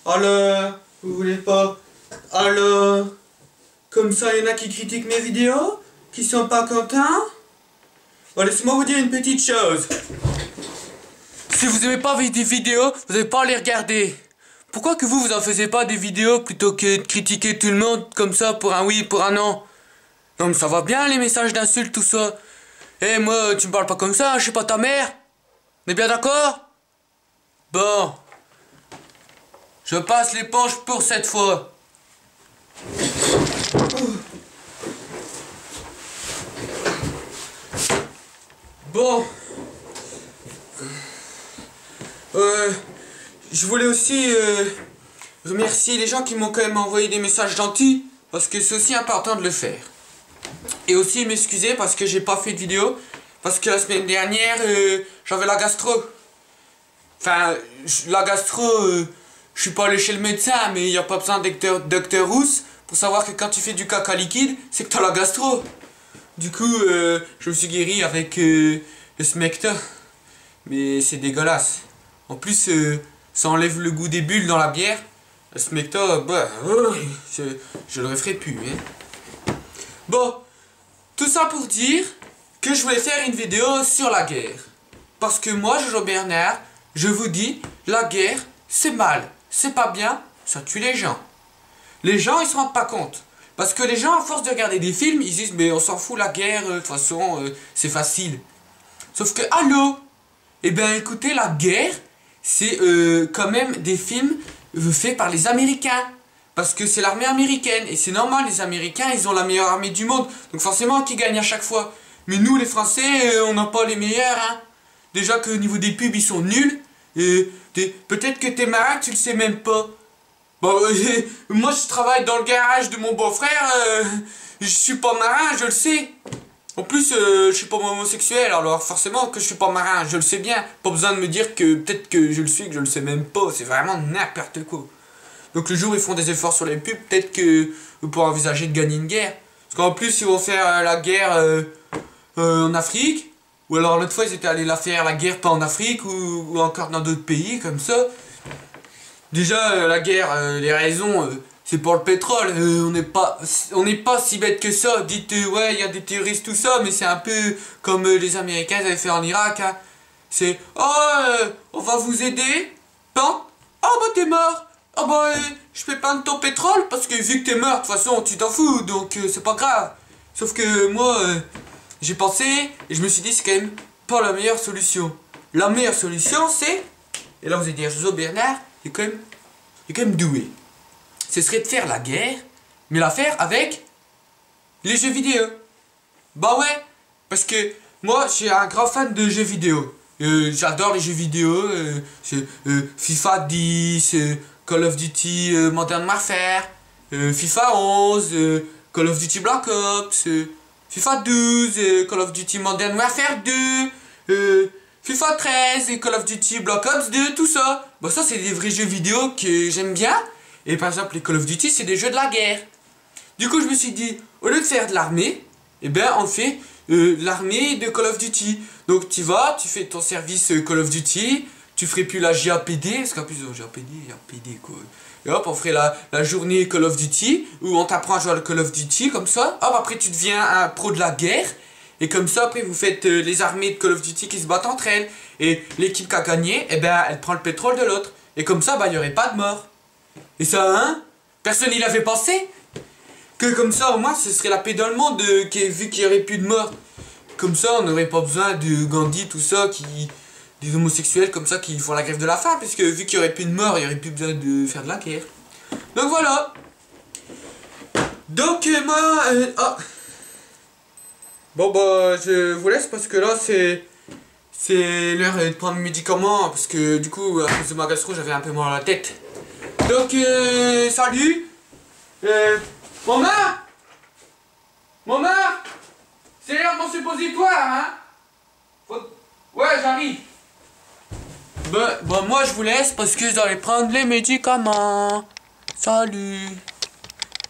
Alors, vous voulez pas? Alors, comme ça, il y en a qui critiquent mes vidéos, qui sont pas contents. Bon, laissez-moi vous dire une petite chose. Si vous aimez pas des vidéos, vous n'allez pas les regarder. Pourquoi que vous en faisiez pas des vidéos plutôt que de critiquer tout le monde comme ça pour un oui, pour un non? Non, mais ça va bien les messages d'insultes, tout ça. Eh, moi, tu me parles pas comme ça, je suis pas ta mère. On est bien d'accord? Bon. Je passe l'éponge pour cette fois. Bon. Je voulais aussi remercier les gens qui m'ont quand même envoyé des messages gentils, parce que c'est aussi important de le faire. Et aussi m'excuser parce que j'ai pas fait de vidéo, parce que la semaine dernière j'avais la gastro. Enfin, la gastro, je suis pas allé chez le médecin, mais il n'y a pas besoin de docteur Rousse pour savoir que quand tu fais du caca liquide, c'est que t'as la gastro. Du coup, je me suis guéri avec le Smecta. Mais c'est dégueulasse. En plus, ça enlève le goût des bulles dans la bière. Le Smecta, bah, je le referai plus. Hein. Bon, tout ça pour dire que je voulais faire une vidéo sur la guerre. Parce que moi, Jojo Bernard, je vous dis, la guerre, c'est mal. C'est pas bien, ça tue les gens. Les gens, ils se rendent pas compte. Parce que les gens, à force de regarder des films, ils disent, mais on s'en fout, la guerre, de toute façon, c'est facile. Sauf que, allô? Eh bien, écoutez, la guerre, c'est quand même des films faits par les Américains. Parce que c'est l'armée américaine. Et c'est normal, les Américains, ils ont la meilleure armée du monde. Donc forcément, qui gagne à chaque fois. Mais nous, les Français, on n'a pas les meilleurs, hein. Déjà qu'au niveau des pubs, ils sont nuls. Peut-être que t'es marin, tu le sais même pas. Bon, moi, je travaille dans le garage de mon beau-frère. Je suis pas marin, je le sais. En plus, je suis pas homosexuel, alors forcément que je suis pas marin, je le sais bien. Pas besoin de me dire que peut-être que je le suis, que je le sais même pas. C'est vraiment n'importe quoi. Donc le jour où ils font des efforts sur les pubs, peut-être que vous pourrez envisager de gagner une guerre. Parce qu'en plus, ils vont faire la guerre en Afrique. Ou alors l'autre fois, ils étaient allés faire la guerre pas en Afrique ou encore dans d'autres pays comme ça. Déjà, la guerre, les raisons... c'est pour le pétrole, on n'est pas si bête que ça. Dites, ouais, il y a des terroristes, tout ça, mais c'est un peu comme les Américains avaient fait en Irak. Hein. C'est, on va vous aider. Pan. Oh, bah t'es mort. Oh, bah, je fais pas de ton pétrole, parce que vu que t'es mort, de toute façon, tu t'en fous, donc c'est pas grave. Sauf que moi, j'ai pensé, et je me suis dit, c'est quand même pas la meilleure solution. La meilleure solution, c'est, et là vous allez dire, Jojo Bernard, il est quand même doué. Ce serait de faire la guerre, mais la faire avec les jeux vidéo. Bah ouais, parce que moi, je suis un grand fan de jeux vidéo. J'adore les jeux vidéo, FIFA 10, Call of Duty Modern Warfare, FIFA 11, Call of Duty Black Ops, FIFA 12, Call of Duty Modern Warfare 2, FIFA 13 et Call of Duty Black Ops 2, tout ça. Bah ça, c'est des vrais jeux vidéo que j'aime bien. Et par exemple, les Call of Duty, c'est des jeux de la guerre. Du coup, je me suis dit, au lieu de faire de l'armée, eh ben, on fait l'armée de Call of Duty. Donc, tu vas, tu fais ton service Call of Duty, tu ferais plus la JAPD, parce qu'en plus, JAPD, quoi. Et hop, on ferait la journée Call of Duty, où on t'apprend à jouer à Call of Duty, comme ça. Hop, après, tu deviens un pro de la guerre. Et comme ça, après, vous faites les armées de Call of Duty qui se battent entre elles. Et l'équipe qui a gagné, eh ben, elle prend le pétrole de l'autre. Et comme ça, bah, il n'y aurait pas de mort. Et ça, hein? Personne n'y avait pensé? Que comme ça, au moins, ce serait la paix dans le monde, vu qu'il n'y aurait plus de morts. Comme ça, on n'aurait pas besoin de Gandhi, tout ça, des homosexuels comme ça qui font la grève de la faim, puisque vu qu'il n'y aurait plus de morts, il n'y aurait plus besoin de faire de la guerre. Donc voilà. Donc moi, oh. Bon bah, je vous laisse parce que là, c'est l'heure de prendre mes médicaments, parce que du coup, à cause de ma gastro, j'avais un peu mal à la tête. Donc, salut. Maman, c'est l'heure de mon suppositoire, hein? Ouais, j'arrive. Bah, moi, je vous laisse parce que je dois aller prendre les médicaments. Salut.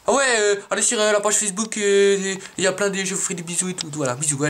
Ah ouais, allez sur la page Facebook, il y a plein de... Je vous ferai des bisous et tout. Voilà, bisous. Ouais.